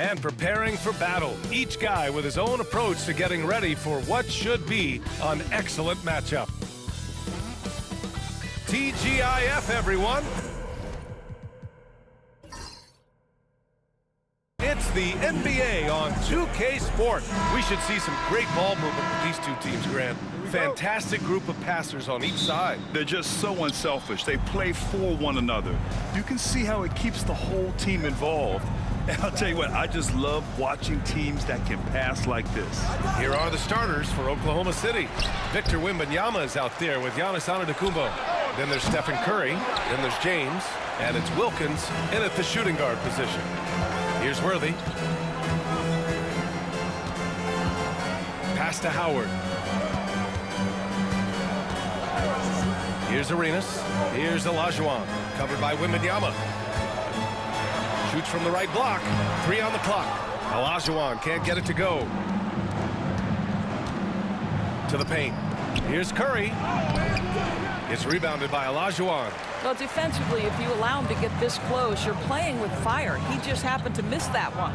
and preparing for battle. Each guy with his own approach to getting ready for what should be an excellent matchup. TGIF, everyone. It's the NBA on 2K Sport. We should see some great ball movement with these two teams, Grant. Fantastic group of passers on each side. They're just so unselfish. They play for one another. You can see how it keeps the whole team involved. And I'll tell you what, I just love watching teams that can pass like this. Here are the starters for Oklahoma City. Victor Wembanyama is out there with Giannis Antetokounmpo. Then there's Stephen Curry. Then there's James. And it's Wilkins in at the shooting guard position. Here's Worthy. Pass to Howard. Here's Arenas. Here's Olajuwon. Covered by Wembanyama. Shoots from the right block. 3 on the clock. Olajuwon can't get it to go. To the paint. Here's Curry. It's rebounded by Olajuwon. Well, defensively, if you allow him to get this close, you're playing with fire. He just happened to miss that one.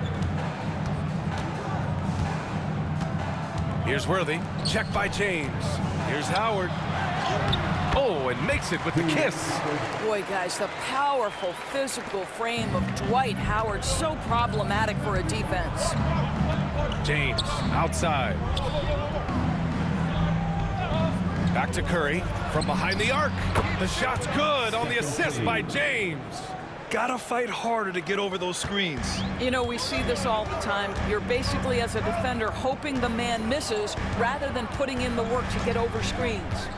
Here's Worthy. Check by James. Here's Howard. Oh, and makes it with the kiss. Boy, guys, the powerful physical frame of Dwight Howard, so problematic for a defense. James outside. Back to Curry from behind the arc. The shot's good on the assist by James. Gotta fight harder to get over those screens. You know, we see this all the time. You're basically, as a defender, hoping the man misses rather than putting in the work to get over screens.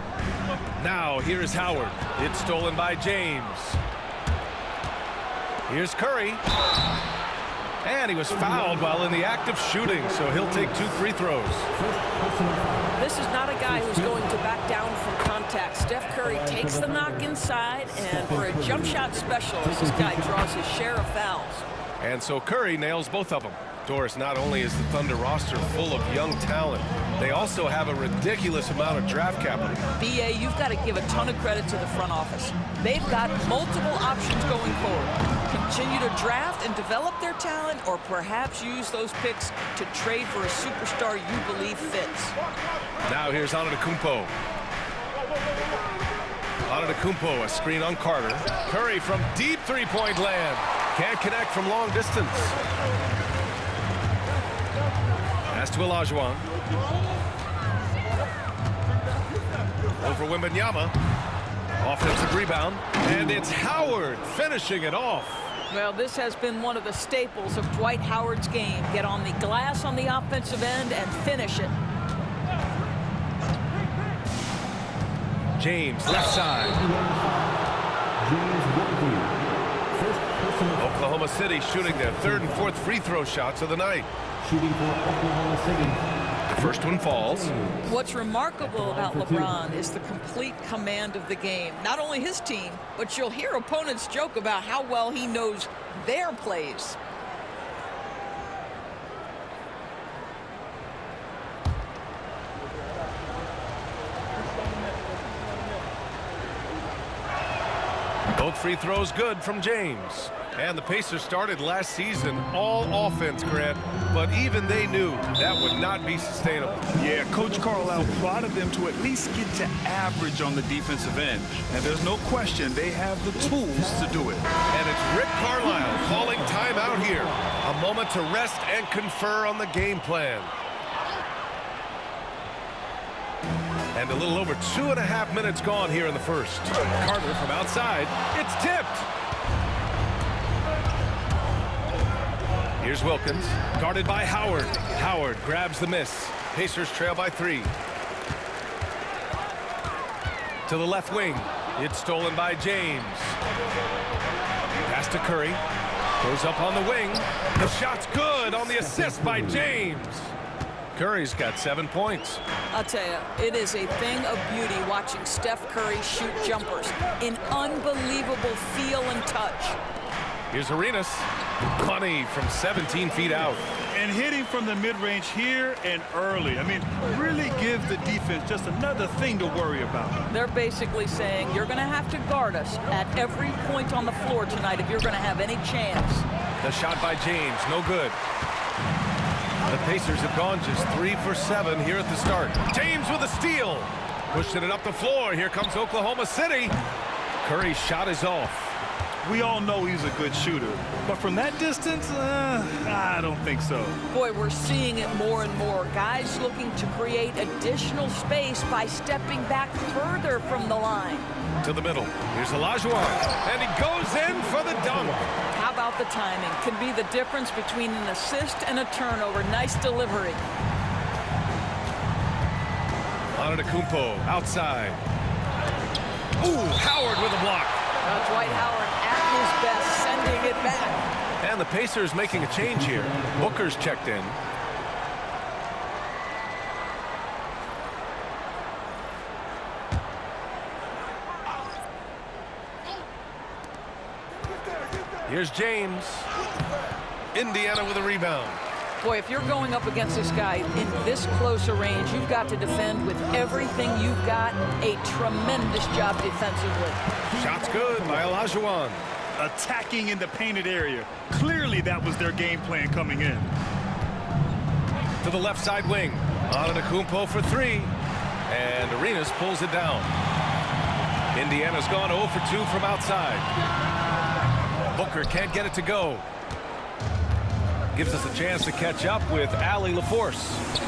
Now here's Howard. It's stolen by James. Here's Curry. And he was fouled while in the act of shooting, so he'll take 2 free throws. This is not a guy who's going to back down from contact. Steph Curry takes the knock inside, and for a jump shot specialist, this guy draws his share of fouls. And so Curry nails both of them. Doris, not only is the Thunder roster full of young talent, they also have a ridiculous amount of draft capital. BA, you've got to give a ton of credit to the front office. They've got multiple options going forward. Continue to draft and develop their talent, or perhaps use those picks to trade for a superstar you believe fits. Now here's Antetokounmpo. Antetokounmpo, a screen on Carter. Curry from deep three-point land. Can't connect from long distance. Pass to Olajuwon. Over Wembanyama. Offensive rebound. And it's Howard finishing it off. Well, this has been one of the staples of Dwight Howard's game. Get on the glass on the offensive end and finish it. James, left side. Oklahoma City shooting their 3rd and 4th free throw shots of the night. Shooting for Oklahoma City. The first one falls. What's remarkable about LeBron is the complete command of the game. Not only his team, but you'll hear opponents joke about how well he knows their plays. Both free throws good from James. And the Pacers started last season all offense, Grant, but even they knew that would not be sustainable. Yeah, Coach Carlisle prodded them to at least get to average on the defensive end. And there's no question they have the tools to do it. And it's Rick Carlisle calling timeout here. A moment to rest and confer on the game plan. And a little over 2.5 minutes gone here in the first. Carter from outside. It's tipped. Here's Wilkins, guarded by Howard. Howard grabs the miss. Pacers trail by 3. To the left wing. It's stolen by James. Pass to Curry. Goes up on the wing. The shot's good on the assist by James. Curry's got 7 points. I'll tell you, it is a thing of beauty watching Steph Curry shoot jumpers. An unbelievable feel and touch. Here's Arenas. Money from 17 feet out. And hitting from the mid-range here and early. I mean, really give the defense just another thing to worry about. They're basically saying you're going to have to guard us at every point on the floor tonight if you're going to have any chance. The shot by James, no good. The Pacers have gone just 3 for 7 here at the start. James with a steal. Pushing it up the floor. Here comes Oklahoma City. Curry's shot is off. We all know he's a good shooter, but from that distance, I don't think so. Boy, we're seeing it more and more. Guys looking to create additional space by stepping back further from the line. To the middle. Here's Olajuwon. And he goes in for the dunk. How about the timing? Can be the difference between an assist and a turnover. Nice delivery. Antetokounmpo outside. Ooh, Howard with a block. Dwight Howard at his best, sending it back. And the Pacers making a change here. Booker's checked in. Here's James. Indiana with a rebound. Boy, if you're going up against this guy in this close a range, you've got to defend with everything you've got. A tremendous job defensively. Shot's good by Olajuwon. Attacking in the painted area. Clearly that was their game plan coming in. To the left side wing. Antetokounmpo for 3. And Arenas pulls it down. Indiana's gone 0 for 2 from outside. Booker can't get it to go. Gives us a chance to catch up with Allie LaForce.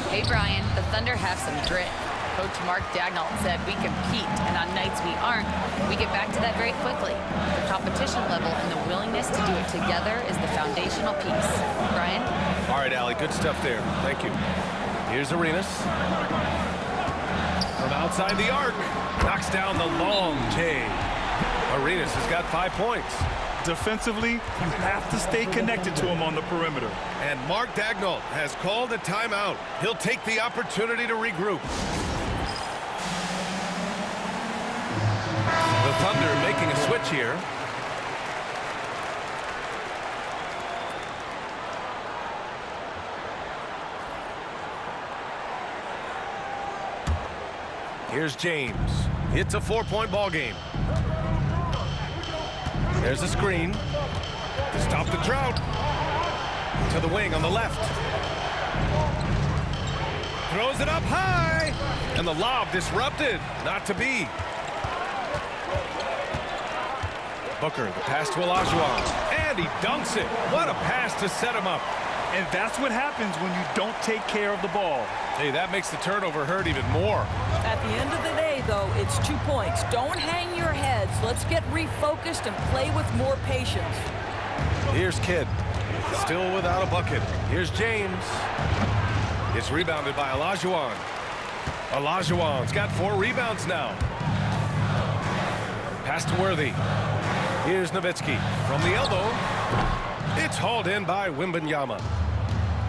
Hey, Brian, the Thunder have some grit. Coach Mark Dagnall said we compete, and on nights we aren't, we get back to that very quickly. The competition level and the willingness to do it together is the foundational piece. Brian? All right, Allie, good stuff there. Thank you. Here's Arenas. From outside the arc. Knocks down the long J. Arenas has got 5 points. Defensively, you have to stay connected to him on the perimeter. And Mark Dagnall has called a timeout. He'll take the opportunity to regroup. The Thunder making a switch here. Here's James. It's a 4-point ball game. There's a screen to stop the drought. To the wing on the left. Throws it up high. And the lob disrupted. Not to be. Booker, the pass to Olajuwon. And he dunks it. What a pass to set him up. And that's what happens when you don't take care of the ball. Hey, that makes the turnover hurt even more. At the end of the day, though, it's 2 points. Don't hang your heads. Let's get refocused and play with more patience. Here's Kidd. Still without a bucket. Here's James. It's rebounded by Olajuwon. Olajuwon's got 4 rebounds now. Pass to Worthy. Here's Nowitzki from the elbow. It's hauled in by Wembanyama.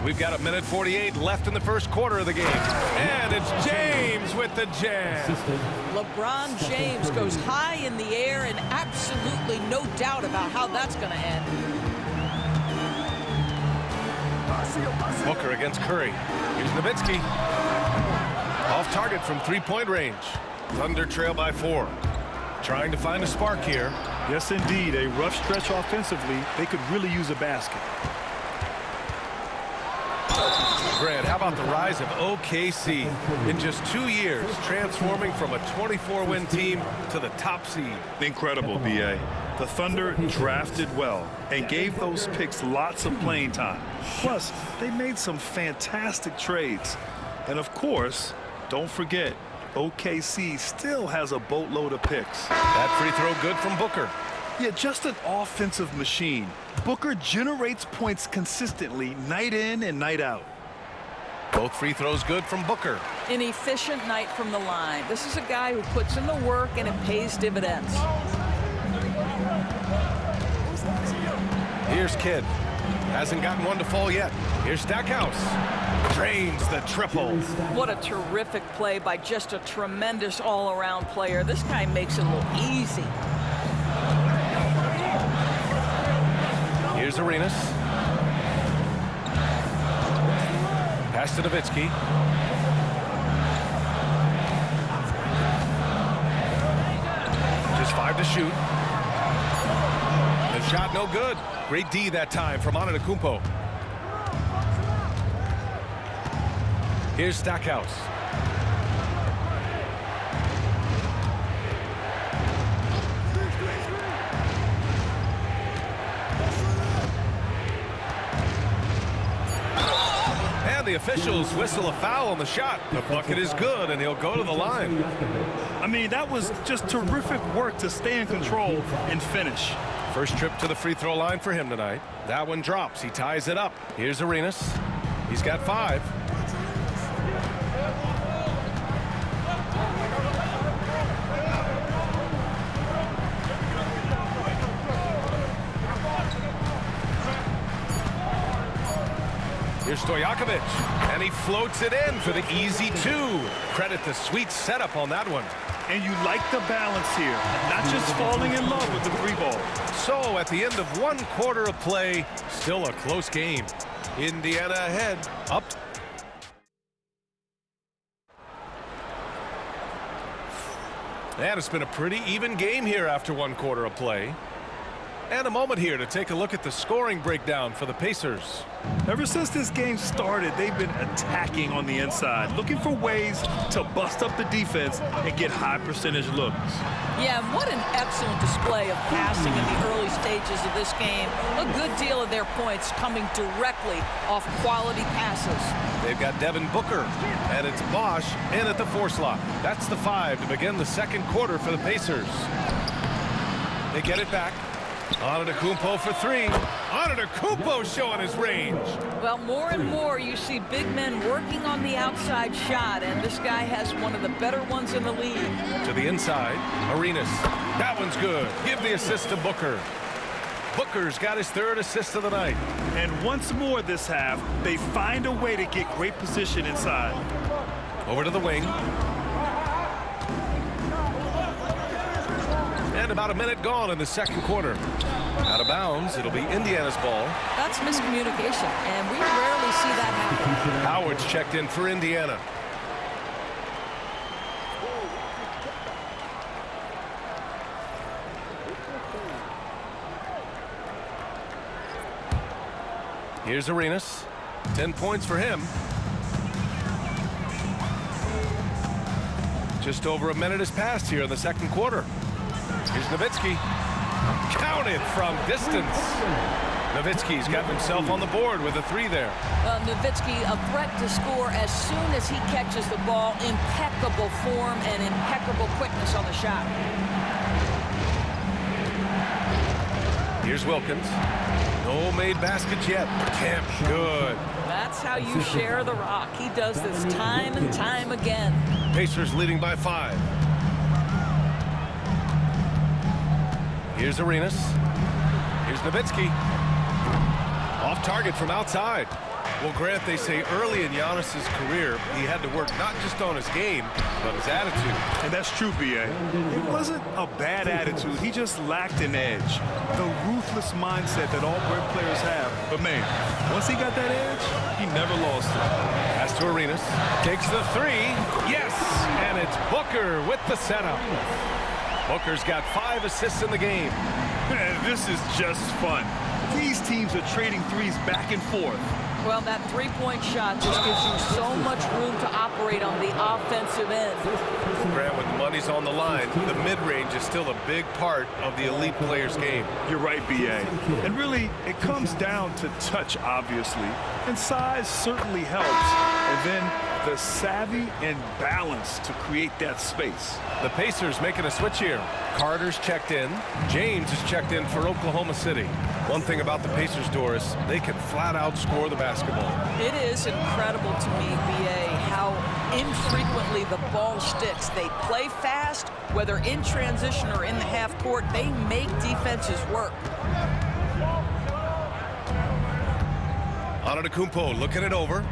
We've got 1:48 left in the first quarter of the game. And it's James with the jam. LeBron James goes high in the air, and absolutely no doubt about how that's going to end. Booker against Curry. Here's Nowitzki. Off target from 3-point range. Thunder trail by 4. Trying to find a spark here. Yes, indeed. A rough stretch offensively. They could really use a basket. Grant, how about the rise of OKC in just 2 years, transforming from a 24-win team to the top seed? Incredible, B.A. The Thunder drafted well and gave those picks lots of playing time. Plus, they made some fantastic trades. And of course, don't forget, OKC still has a boatload of picks. That free throw good from Booker. Yeah, just an offensive machine. Booker generates points consistently night in and night out. Both free throws good from Booker. An efficient night from the line. This is a guy who puts in the work, and it pays dividends. Here's Kidd. Hasn't gotten one to fall yet. Here's Stackhouse. Drains the triple. What a terrific play by just a tremendous all-around player. This guy makes it look easy. Here's Arenas. Pass to Nowitzki. Just 5 to shoot. The shot no good. Great D that time from Antetokounmpo. Here's Stackhouse. And the officials whistle a foul on the shot. The bucket is good, and he'll go to the line. I mean, that was just terrific work to stay in control and finish. First trip to the free throw line for him tonight. That one drops. He ties it up. Here's Arenas. He's got 5. Here's Stojakovic, and he floats it in for the easy 2. Credit the sweet setup on that one. And you like the balance here, not just falling in love with the 3 ball. So at the end of 1 quarter of play, still a close game. Indiana ahead, up. And it's been a pretty even game here after 1 quarter of play. And a moment here to take a look at the scoring breakdown for the Pacers. Ever since this game started, they've been attacking on the inside, looking for ways to bust up the defense and get high percentage looks. Yeah, and what an excellent display of passing in the early stages of this game. A good deal of their points coming directly off quality passes. They've got Devin Booker, and it's Bosch in at the 4 slot. That's the 5 to begin the 2nd quarter for the Pacers. They get it back. Antetokounmpo for 3. Antetokounmpo showing his range. Well, more and more you see big men working on the outside shot, and this guy has one of the better ones in the league. To the inside, Arenas. That one's good. Give the assist to Booker. Booker's got his 3rd assist of the night. And once more this half, they find a way to get great position inside. Over to the wing. And about a minute gone in the 2nd quarter. Out of bounds, it'll be Indiana's ball. That's miscommunication, and we rarely see that happen. Howard's checked in for Indiana. Here's Arenas. 10 points for him. Just over a minute has passed here in the 2nd quarter. Here's Nowitzki. Counted from distance. Nowitzki's got himself on the board with a 3 there. Well, Nowitzki, a threat to score as soon as he catches the ball. Impeccable form and impeccable quickness on the shot. Here's Wilkins. No made baskets yet. Kemp, good. That's how you share the rock. He does this time and time again. Pacers leading by 5. Here's Arenas. Here's Nowitzki. Off target from outside. Well, Grant, they say early in Giannis's career, he had to work not just on his game, but his attitude. And that's true, B.A. It wasn't a bad attitude. He just lacked an edge. The ruthless mindset that all great players have. But, man, once he got that edge, he never lost it. Pass to Arenas. Takes the 3. Yes! And it's Booker with the setup. Booker's got 5 assists in the game. Man, this is just fun. These teams are trading threes back and forth. Well, that 3-point shot just gives you so much room to operate on the offensive end. Grant, when the money's on the line, the mid-range is still a big part of the elite player's game. You're right, B.A. And really, it comes down to touch, obviously. And size certainly helps. And then the savvy and balance to create that space. The Pacers making a switch here. Carter's checked in. James is checked in for Oklahoma City. One thing about the Pacers, Doris, they can flat out score the basketball. It is incredible to me, B.A., how infrequently the ball sticks. They play fast, whether in transition or in the half court. They make defenses work. Antetokounmpo looking it over.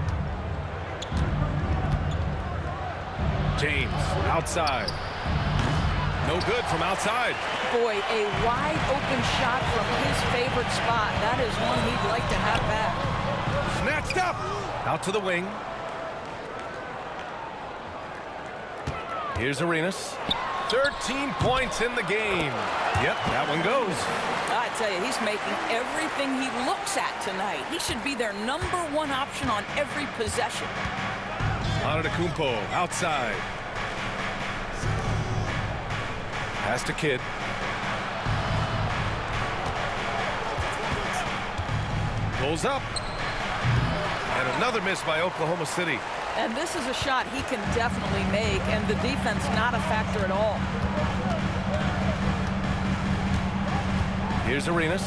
James outside. No good from outside. Boy, a wide open shot from his favorite spot. That is one he'd like to have back. Snatched up. Out to the wing. Here's Arenas. 13 points in the game. Yep, that one goes. I tell you, he's making everything he looks at tonight. He should be their #1 option on every possession. Antetokounmpo outside. Pass to Kidd. Pulls up. And another miss by Oklahoma City. And this is a shot he can definitely make, and the defense not a factor at all. Here's Arenas.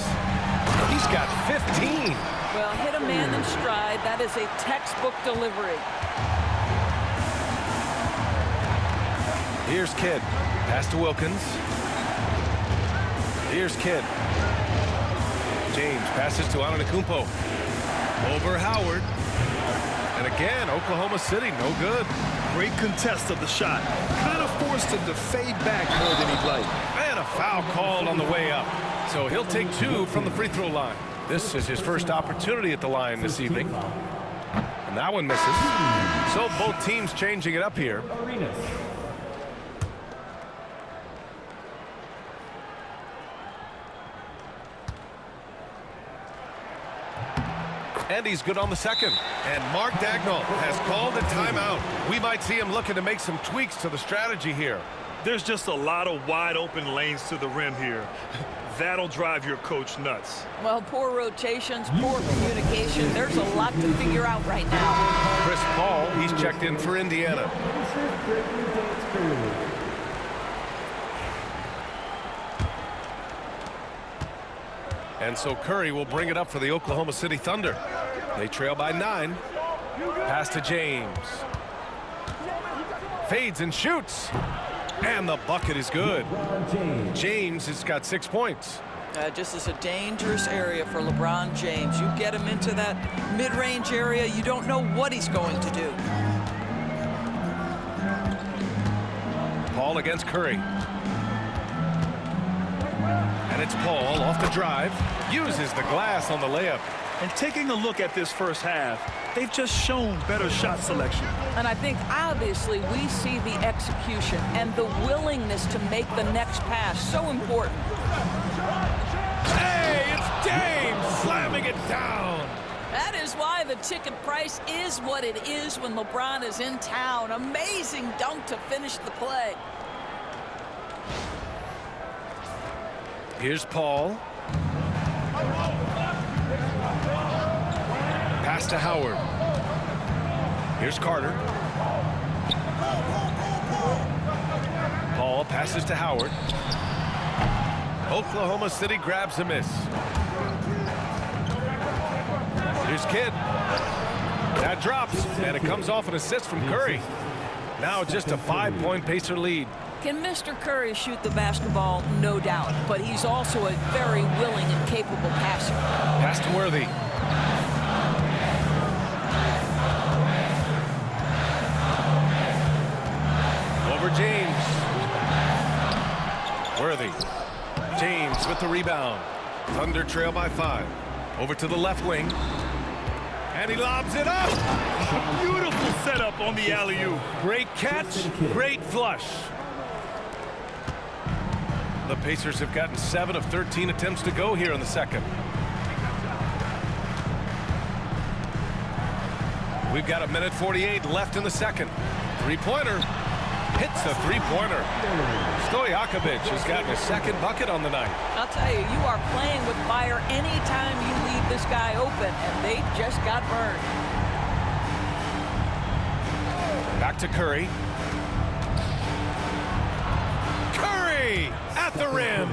He's got 15. Well, hit a man in stride. That is a textbook delivery. Here's Kidd. Pass to Wilkins. Here's Kidd. James passes to Antetokounmpo. Over Howard. And again, Oklahoma City, no good. Great contest of the shot. Kind of forced him to fade back more than he'd like. And a foul called on the way up. So he'll take 2 from the free throw line. This is his first opportunity at the line this evening. And that one misses. So both teams changing it up here. Arenas. And he's good on the second. And Mark Daigneault has called a timeout. We might see him looking to make some tweaks to the strategy here. There's just a lot of wide open lanes to the rim here. That'll drive your coach nuts. Well, poor rotations, poor communication. There's a lot to figure out right now. Chris Paul, he's checked in for Indiana. And so Curry will bring it up for the Oklahoma City Thunder. They trail by 9. Pass to James. Fades and shoots. And the bucket is good. James has got 6 points. Just as a dangerous area for LeBron James. You get him into that mid-range area, you don't know what he's going to do. Paul against Curry. And it's Paul off the drive. Uses the glass on the layup. And taking a look at this first half, they've just shown better shot selection. And I think obviously we see the execution and the willingness to make the next pass so important. Hey, it's James slamming it down. That is why the ticket price is what it is when LeBron is in town. Amazing dunk to finish the play. Here's Paul. Pass to Howard. Here's Carter. Paul passes to Howard. Oklahoma City grabs a miss. Here's Kidd. That drops, and it comes off an assist from Curry. Now just a 5-point Pacer lead. Can Mr. Curry shoot the basketball? No doubt. But he's also a very willing and capable passer. Pass to Worthy. Over James. Worthy. James with the rebound. Thunder trail by 5. Over to the left wing. And he lobs it up. Beautiful setup on the alley-oop. Great catch, great flush. The Pacers have gotten 7 of 13 attempts to go here in the second. We've got 1:48 left in the second. Three-pointer. Hits the three-pointer. Stojakovic has gotten a second bucket on the night. I'll tell you, you are playing with fire anytime you leave this guy open, and they just got burned. Back to Curry. Curry at the rim.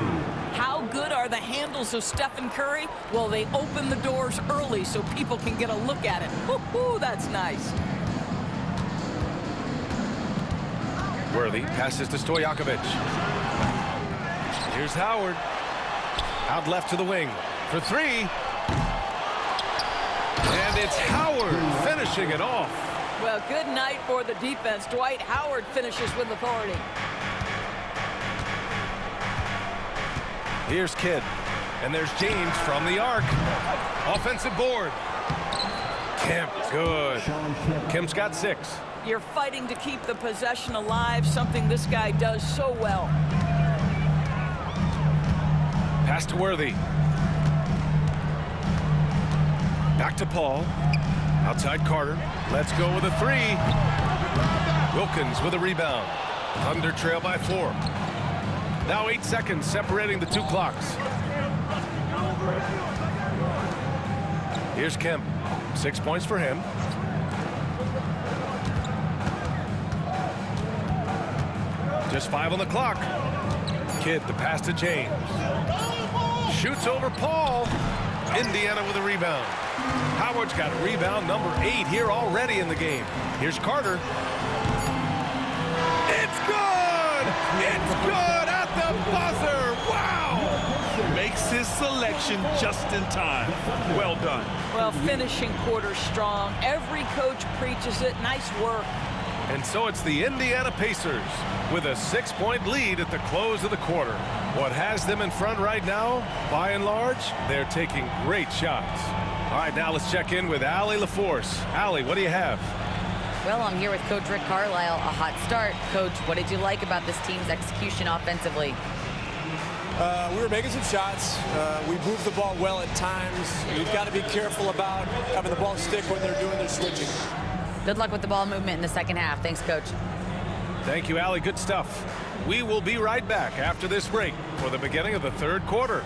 How good are the handles of Stephen Curry? Well, they open the doors early so people can get a look at it. Woo-hoo, that's nice. Worthy passes to Stojakovic. Here's Howard. Out left to the wing for 3. And it's Howard finishing it off. Well, good night for the defense. Dwight Howard finishes with authority. Here's Kidd. And there's James from the arc. Offensive board. Kemp, good. Kemp's got 6. You're fighting to keep the possession alive, something this guy does so well. Pass to Worthy. Back to Paul. Outside Carter. Let's go with a three. Wilkins with a rebound. Thunder trail by 4. Now 8 seconds separating the 2 clocks. Here's Kemp. 6 points for him. Just 5 on the clock. Kidd the pass to James. Shoots over Paul. Indiana with a rebound. Howard's got rebound number 8 here already in the game. Here's Carter. It's good! It's good at the buzzer! Wow! Makes his selection just in time. Well done. Well, finishing quarter strong. Every coach preaches it. Nice work. And so it's the Indiana Pacers with a 6-point lead at the close of the quarter. What has them in front right now, by and large, they're taking great shots. All right, now let's check in with Allie LaForce. Allie, what do you have? Well, I'm here with Coach Rick Carlisle. A hot start. Coach, what did you like about this team's execution offensively? We were making some shots. We moved the ball well at times. We've got to be careful about having the ball stick when they're doing their switching. Good luck with the ball movement in the second half. Thanks, Coach. Thank you, Allie. Good stuff. We will be right back after this break for the beginning of the 3rd quarter.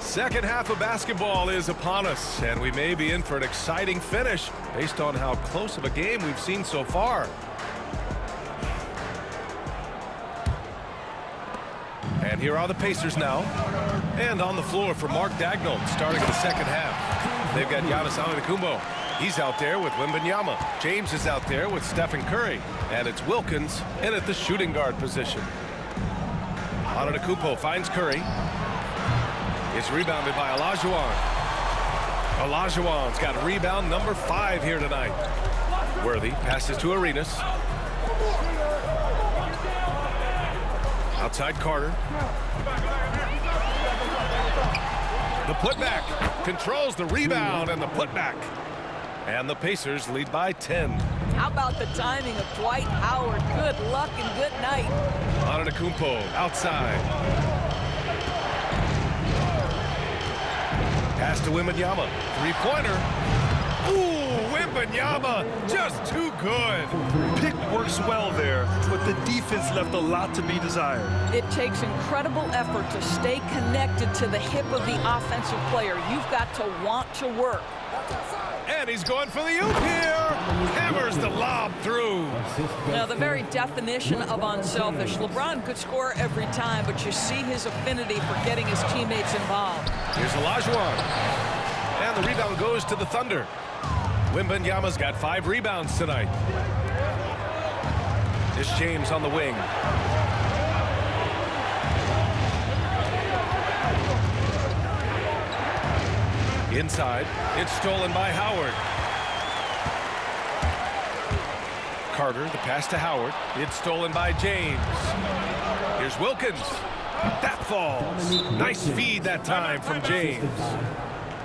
Second half of basketball is upon us, and we may be in for an exciting finish based on how close of a game we've seen so far. And here are the Pacers now. And on the floor for Mark Daigneault starting the second half. They've got Giannis Antetokounmpo. He's out there with Wembanyama. James is out there with Stephen Curry. And it's Wilkins in at the shooting guard position. Antetokounmpo finds Curry. It's rebounded by Olajuwon. Olajuwon's got rebound number 5 here tonight. Worthy passes to Arenas. Outside Carter. The putback. Controls the rebound and the putback. And the Pacers lead by 10. How about the timing of Dwight Howard? Good luck and good night. Antetokounmpo outside. Pass to Wembanyama. 3-pointer. Ooh, Wembanyama just too good. Pick works well there, but the defense left a lot to be desired. It takes incredible effort to stay connected to the hip of the offensive player. You've got to want to work. And he's going for the oop here. Hammers the lob through. Now, the very definition of unselfish. LeBron could score every time, but you see his affinity for getting his teammates involved. Here's Olajuwon. And the rebound goes to the Thunder. Wembanyama's got 5 rebounds tonight. It's James on the wing. Inside, it's stolen by Howard. Carter, the pass to Howard. It's stolen by James. Here's Wilkins. That falls. Nice feed that time from James.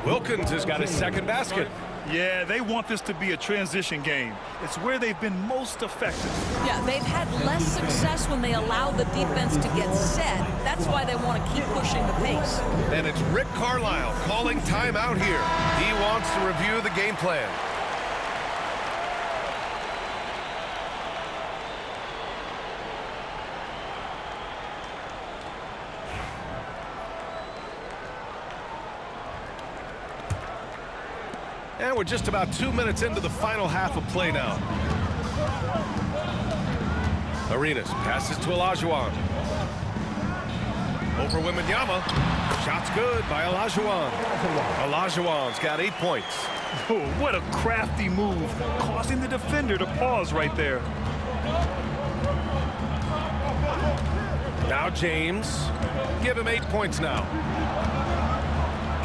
Wilkins has got his second basket. Yeah, they want this to be a transition game. It's where they've been most effective. Yeah, they've had less success when they allow the defense to get set. That's why they want to keep pushing the pace. And it's Rick Carlisle calling timeout here. He wants to review the game plan. And we're just about 2 minutes into the final half of play now. Arenas passes to Olajuwon. Over Wembanyama. Shot's good by Olajuwon. Olajuwon's got 8 points. Oh, what a crafty move, causing the defender to pause right there. Now James. Give him 8 points now.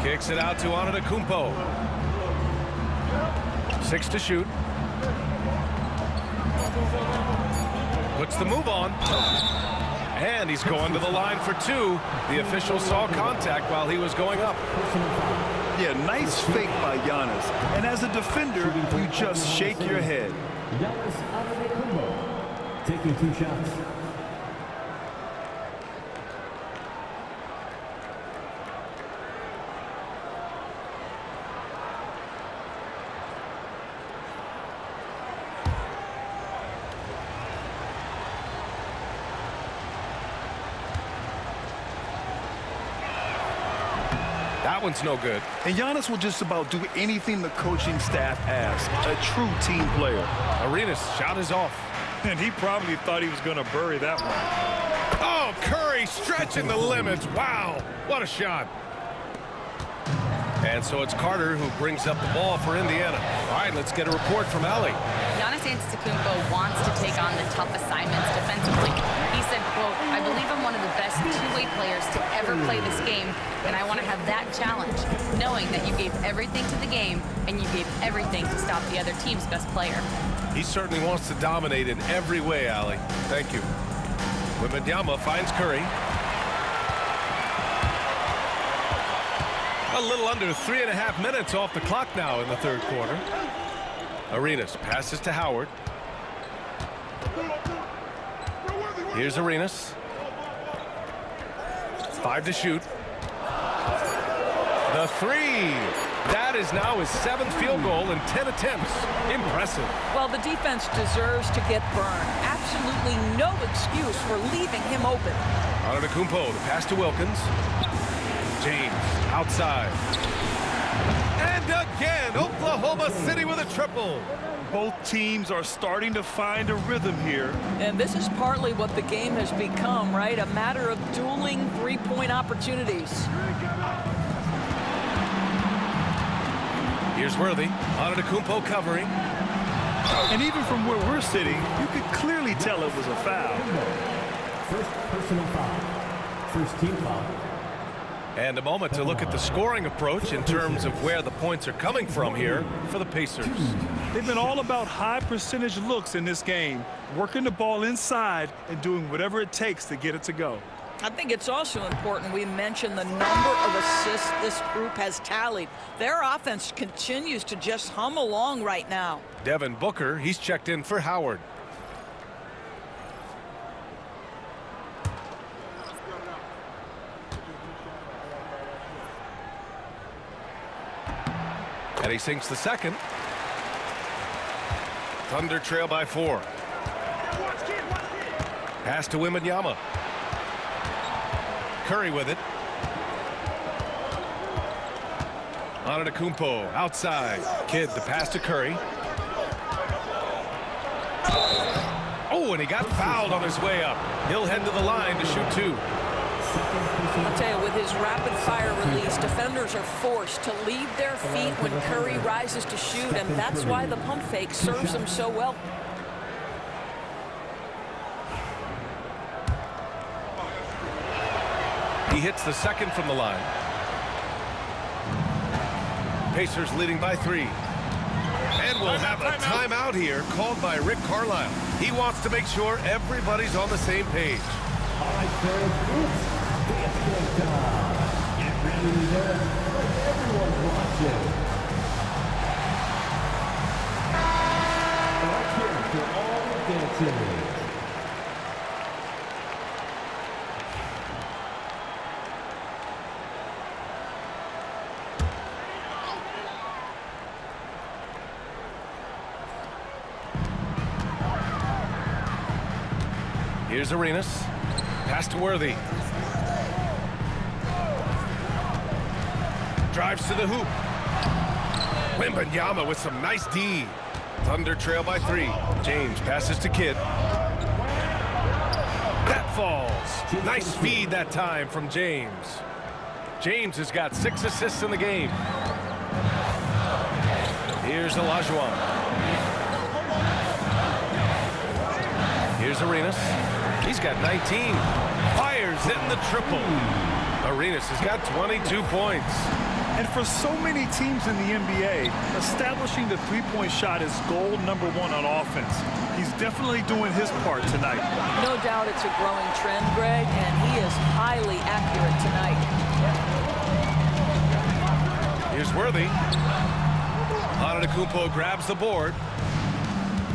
Kicks it out to Antetokounmpo. 6 to shoot. Puts the move on. And he's going to the line for 2. The official saw contact while he was going up. Yeah, nice fake by Giannis. And as a defender, you just shake your head. Giannis Antetokounmpo taking 2 shots. That one's no good. And Giannis will just about do anything the coaching staff asks. A true team player. Arenas' shot is off. And he probably thought he was going to bury that one. Oh, Curry stretching the limits. Wow, what a shot. And so it's Carter who brings up the ball for Indiana. All right, let's get a report from Allie. Giannis Antetokounmpo wants to take on the tough assignments defensively. He said, quote, "I believe I'm one of the best two-way players to ever play this game, and I want to have that challenge, knowing that you gave everything to the game and you gave everything to stop the other team's best player." He certainly wants to dominate in every way, Allie. Thank you. Wembanyama finds Curry. A little under 3.5 minutes off the clock now in the third quarter. Arenas passes to Howard. Here's Arenas. 5 to shoot. The 3. That is now his 7th field goal in 10 attempts. Impressive. Well, the defense deserves to get burned. Absolutely no excuse for leaving him open. Antetokounmpo, the pass to Wilkins. James outside. And again, Oklahoma City with a triple. Both teams are starting to find a rhythm here. And this is partly what the game has become, right? A matter of dueling three-point opportunities. Here's Worthy. Antetokounmpo covering. And even from where we're sitting, you could clearly tell it was a foul. First personal foul. First team foul. And a moment to look at the scoring approach in terms of where the points are coming from here for the Pacers. They've been all about high percentage looks in this game, working the ball inside and doing whatever it takes to get it to go. I think it's also important we mention the number of assists this group has tallied. Their offense continues to just hum along right now. Devin Booker, he's checked in for Howard. And he sinks the second. Thunder trail by 4. Pass to Wembanyama. Curry with it. Antetokounmpo outside. Kidd the pass to Curry. Oh, and he got fouled on his way up. He'll head to the line to shoot 2. I'll tell you, with his rapid-fire release, defenders are forced to leave their feet when Curry rises to shoot, and that's why the pump fake serves him so well. He hits the second from the line. Pacers leading by 3. And we'll have a timeout here called by Rick Carlisle. He wants to make sure everybody's on the same page. All right, fans, it's game time. Get ready there. Everyone's watching. Let's hear it for all the dancing. Here's Arenas. Pass to Worthy. Drives to the hoop. Wembanyama with some nice D. Thunder trail by 3. James passes to Kidd. That falls. Nice feed that time from James. James has got 6 assists in the game. Here's Olajuwon. Here's Arenas. He's got 19. Fires in the triple. Arenas has got 22 points. And for so many teams in the NBA, establishing the three-point shot is goal number 1 on offense. He's definitely doing his part tonight. No doubt it's a growing trend, Greg, and he is highly accurate tonight. Here's Worthy. Antetokounmpo grabs the board.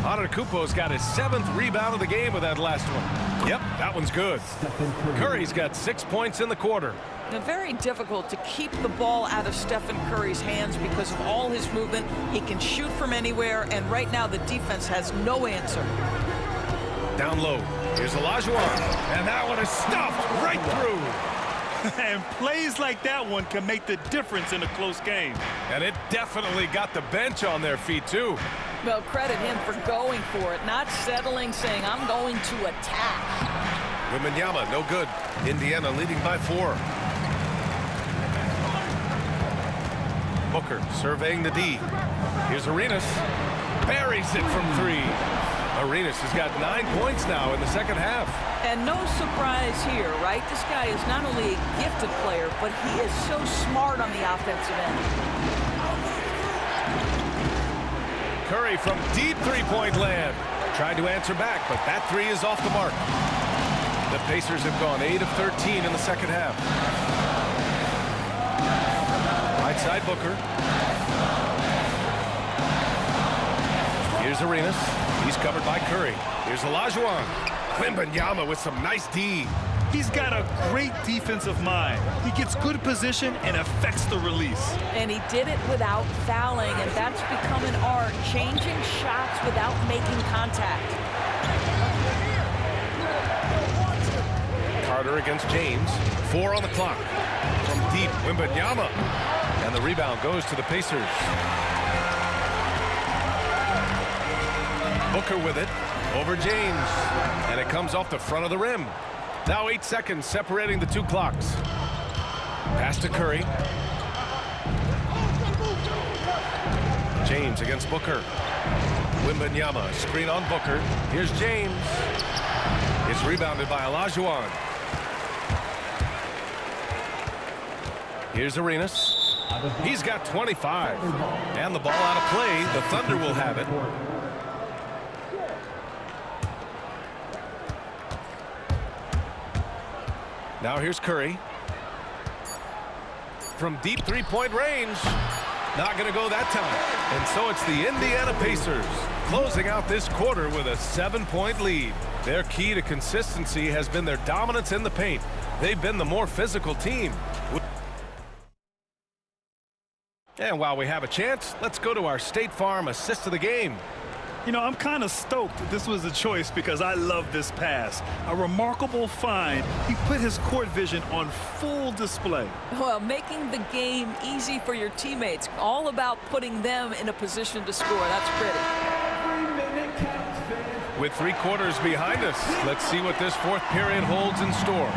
Antetokounmpo's got his 7th rebound of the game with that last one. Yep, that one's good. Curry's got 6 points in the quarter. Now, very difficult to keep the ball out of Stephen Curry's hands because of all his movement. He can shoot from anywhere, and right now the defense has no answer. Down low. Here's Olajuwon, and that one is stuffed right through. And plays like that one can make the difference in a close game. And it definitely got the bench on their feet, too. Well, credit him for going for it, not settling, saying, I'm going to attack. Wembanyama, no good. Indiana leading by 4. Booker surveying the D. Here's Arenas. Buries it from 3. Arenas has got 9 points now in the second half. And no surprise here, right? This guy is not only a gifted player, but he is so smart on the offensive end. Curry from deep three-point land. Tried to answer back, but that 3 is off the mark. The Pacers have gone 8 of 13 in the second half. Right side Booker. Here's Arenas. He's covered by Curry. Here's Olajuwon. Wembanyama with some nice D. He's got a great defensive mind. He gets good position and affects the release. And he did it without fouling, and that's become an art, changing shots without making contact. Carter against James. 4 on the clock. From deep, Wembanyama. And the rebound goes to the Pacers. Booker with it. Over James. And it comes off the front of the rim. Now 8 seconds separating the 2 clocks. Pass to Curry. James against Booker. Wembanyama, screen on Booker. Here's James. It's rebounded by Olajuwon. Here's Arenas. He's got 25. And the ball out of play. The Thunder will have it. Now here's Curry. From deep three-point range. Not going to go that time. And so it's the Indiana Pacers closing out this quarter with a 7-point lead. Their key to consistency has been their dominance in the paint. They've been the more physical team. And while we have a chance, let's go to our State Farm assist of the game. You know, I'm kind of stoked this was a choice because I love this pass. A remarkable find. He put his court vision on full display. Well, making the game easy for your teammates. All about putting them in a position to score. That's pretty. With 3 quarters behind us, let's see what this 4th period holds in store.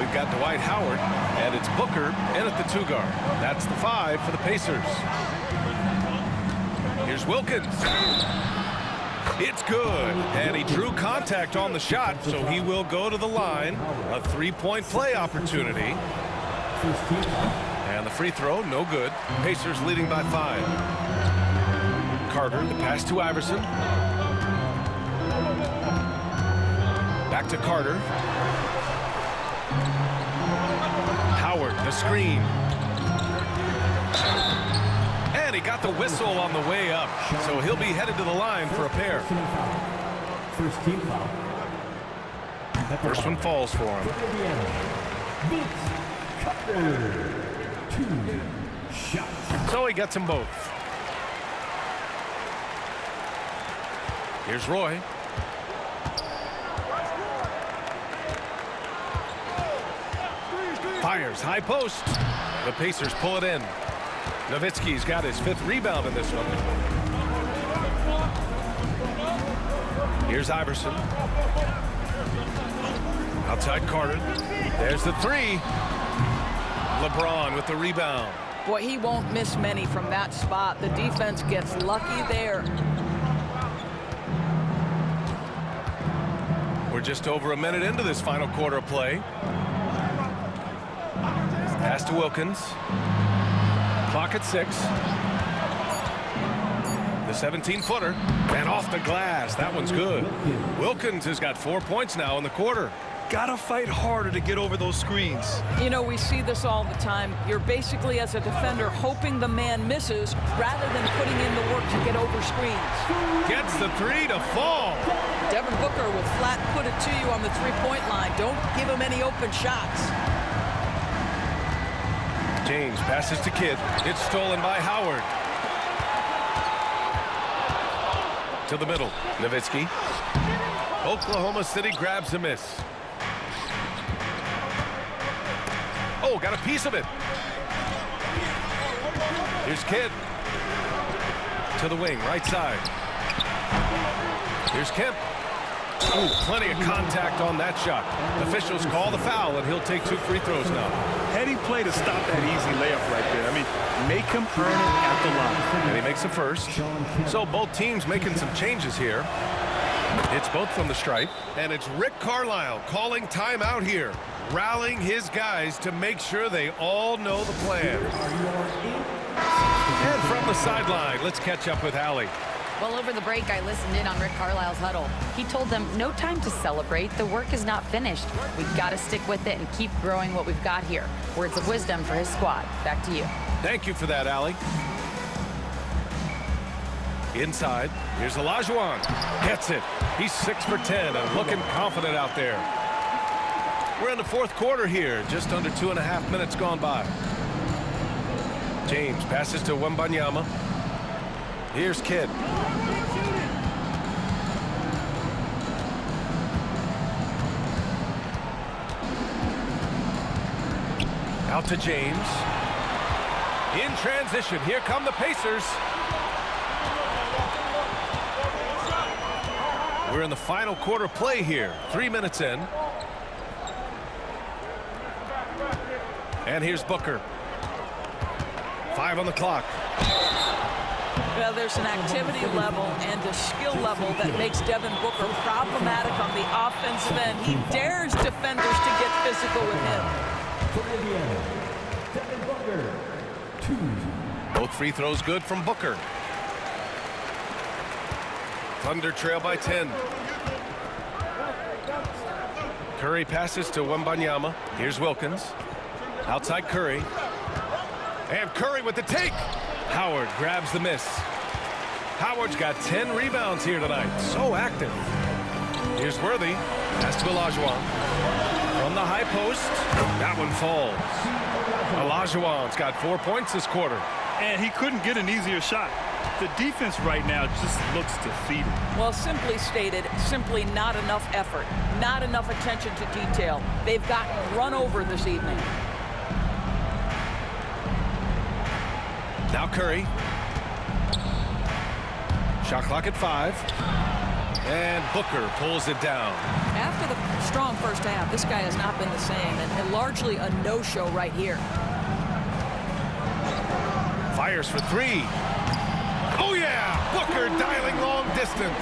We've got Dwight Howard, and it's Booker in at the 2 guard. That's the 5 for the Pacers. Here's Wilkins. It's good, and he drew contact on the shot, so he will go to the line. A 3-point play opportunity. And the free throw, no good. Pacers leading by 5. Carter, the pass to Iverson. Back to Carter. Howard, the screen. And he got the whistle on the way up, so he'll be headed to the line for a pair. First team foul. First one falls for him. 2 shots. So he gets them both. Here's Roy. Fires, high post. The Pacers pull it in. Nowitzki's got his 5th rebound in this one. Here's Iverson. Outside Carter. There's the 3. LeBron with the rebound. Boy, he won't miss many from that spot. The defense gets lucky there. We're just over a minute into this final quarter of play. Pass to Wilkins. Clock at 6. The 17-footer. And off the glass. That one's good. Wilkins has got 4 points now in the quarter. Gotta fight harder to get over those screens. You know, we see this all the time. You're basically, as a defender, hoping the man misses rather than putting in the work to get over screens. Gets the 3 to fall. Devin Booker will flat put it to you on the three-point line. Don't give him any open shots. James passes to Kidd. It's stolen by Howard. To the middle. Nowitzki. Oklahoma City grabs a miss. Oh, got a piece of it. Here's Kidd. To the wing, right side. Here's Kemp. Ooh, plenty of contact on that shot. Officials call the foul, and he'll take 2 free throws now. Heady play to stop that easy layup right there. I mean, make him earn it at the line. And he makes a first. So both teams making some changes here. It's both from the stripe. And it's Rick Carlisle calling timeout here, rallying his guys to make sure they all know the plan. And from the sideline, let's catch up with Allie. Well, over the break, I listened in on Rick Carlisle's huddle. He told them, no time to celebrate. The work is not finished. We've got to stick with it and keep growing what we've got here. Words of wisdom for his squad. Back to you. Thank you for that, Allie. Inside, here's Olajuwon. Gets it. He's 6 for 10 and looking confident out there. We're in the 4th quarter here. Just under 2.5 minutes gone by. James passes to Wembanyama. Here's Kidd. Out to James. In transition, here come the Pacers. We're in the final quarter play here. 3 minutes in. And here's Booker. 5 on the clock. Well, there's an activity level and a skill level that makes Devin Booker problematic on the offensive end. He dares defenders to get physical with him. Devin Booker, 2. Both free throws good from Booker. Thunder trail by 10. Curry passes to Wembanyama. Here's Wilkins. Outside Curry. And Curry with the take. Howard grabs the miss. Howard's got 10 rebounds here tonight. So active. Here's Worthy. Pass to Olajuwon. From the high post. That one falls. Olajuwon's got 4 points this quarter. And he couldn't get an easier shot. The defense right now just looks defeated. Well, simply stated, simply not enough effort. Not enough attention to detail. They've gotten run over this evening. Now Curry. Shot clock at 5. And Booker pulls it down. After the strong first half, this guy has not been the same, and largely a no-show right here. Fires for 3. Oh, yeah! Booker dialing long distance.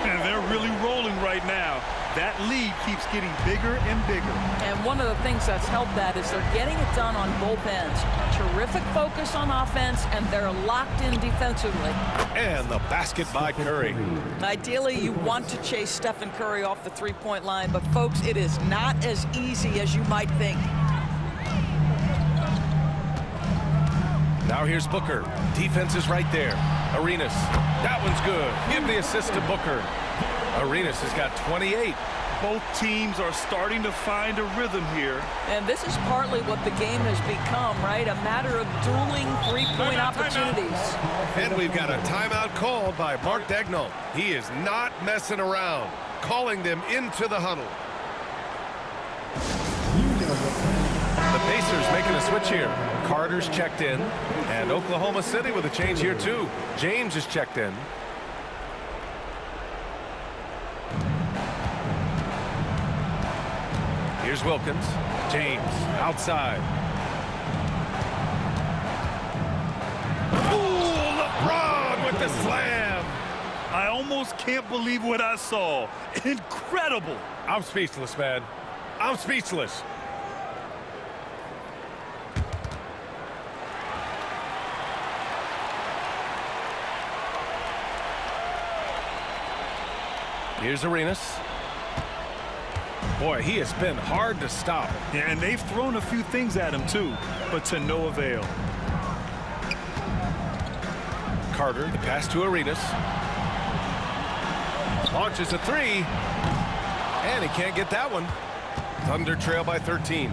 And they're really rolling right now. That lead keeps getting bigger and bigger. And one of the things that's helped that is they're getting it done on both ends. Terrific focus on offense, and they're locked in defensively. And the basket by Curry. Ideally, you want to chase Stephen Curry off the three-point line, but folks, it is not as easy as you might think. Now here's Booker. Defense is right there. Arenas. That one's good. Give the assist to Booker. Arenas has got 28. Both teams are starting to find a rhythm here. And this is partly what the game has become, right? A matter of dueling three-point opportunities. And we've got a timeout called by Mark Daigneault. He is not messing around, calling them into the huddle. The Pacers making a switch here. Carter's checked in, and And Oklahoma City with a change here, too. James is checked in. Here's Wilkins. James outside. Ooh, LeBron with the slam. I almost can't believe what I saw. Incredible. I'm speechless, man. I'm speechless. Here's Arenas. Boy, he has been hard to stop. Yeah, and they've thrown a few things at him, too, but to no avail. Carter, the pass to Arenas. Launches a three. And he can't get that one. Thunder trail by 13.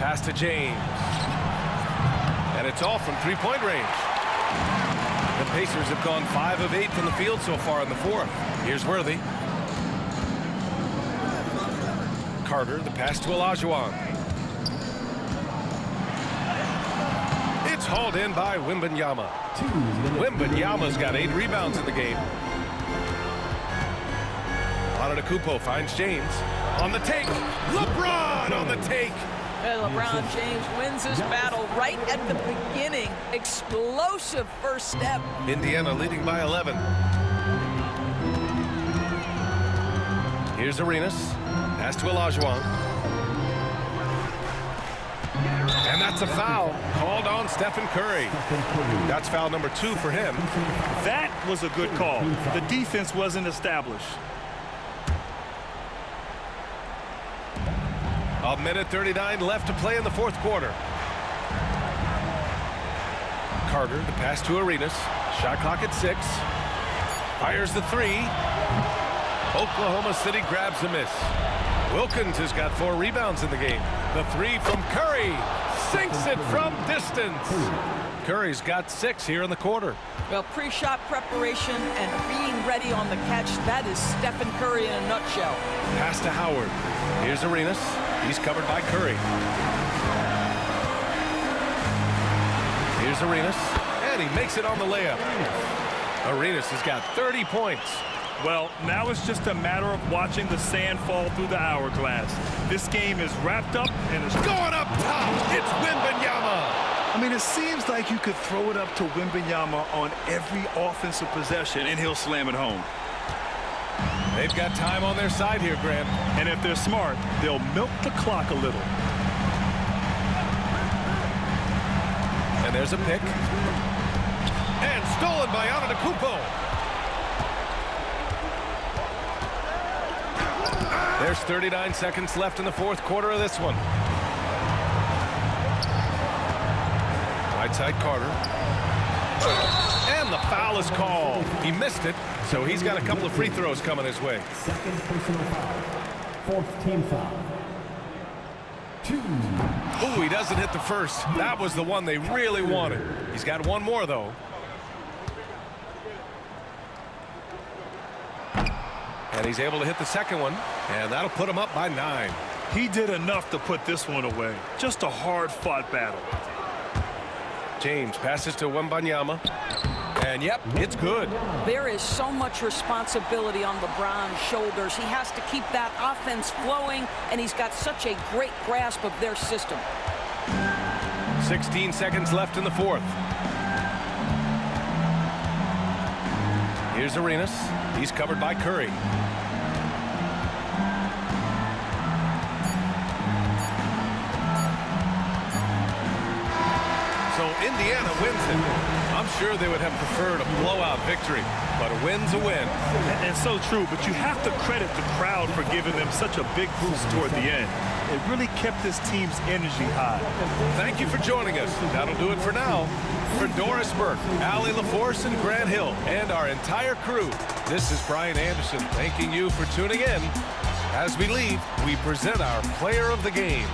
Pass to James. And it's all from three-point range. The Pacers have gone 5 of 8 from the field so far in the fourth. Here's Worthy. Carter, the pass to Olajuwon. It's hauled in by Wembanyama. Wembanyama's got 8 rebounds in the game. Antetokounmpo finds James. On the take. LeBron on the take. And LeBron James wins this battle right at the beginning. Explosive first step. Indiana leading by 11. Here's Arenas. Pass to Olajuwon. And that's a foul called on Stephen Curry. That's foul number 2 for him. That was a good call. The defense wasn't established. A minute 39 left to play in the fourth quarter. Carter, the pass to Arenas. Shot clock at 6. Fires the 3. Oklahoma City grabs a miss. Wilkins has got 4 rebounds in the game. The 3 from Curry. Sinks it from distance. Curry's got 6 here in the quarter. Well, pre-shot preparation and being ready on the catch, that is Stephen Curry in a nutshell. Pass to Howard. Here's Arenas. He's covered by Curry. Here's Arenas. And he makes it on the layup. Arenas has got 30 points. Well, now it's just a matter of watching the sand fall through the hourglass. This game is wrapped up and it's Going up top, it's Wembanyama. I mean, it seems like you could throw it up to Wembanyama on every offensive possession and he'll slam it home. They've got time on their side here, Grant. And if they're smart, they'll milk the clock a little. And there's a pick. And stolen by Antetokounmpo. There's 39 seconds left in the fourth quarter of this one. Right side Carter. And the foul is called. He missed it, so he's got a couple of free throws coming his way. Second personal foul. Fourth team foul. 2. Ooh, he doesn't hit the first. That was the one they really wanted. He's got one more, though. And he's able to hit the second one, and that'll put him up by 9. He did enough to put this one away. Just a hard-fought battle. James passes to Wembanyama. And, yep, it's good. There is so much responsibility on LeBron's shoulders. He has to keep that offense flowing, and he's got such a great grasp of their system. 16 seconds left in the fourth. Here's Arenas. He's covered by Curry. So Indiana wins it. I'm sure they would have preferred a blowout victory, but a win's a win. And so true, but you have to credit the crowd for giving them such a big boost toward the end. It really kept this team's energy high. Thank you for joining us. That'll do it for now. For Doris Burke, Allie LaForce, and Grant Hill, and our entire crew, this is Brian Anderson thanking you for tuning in. As we leave, we present our player of the game.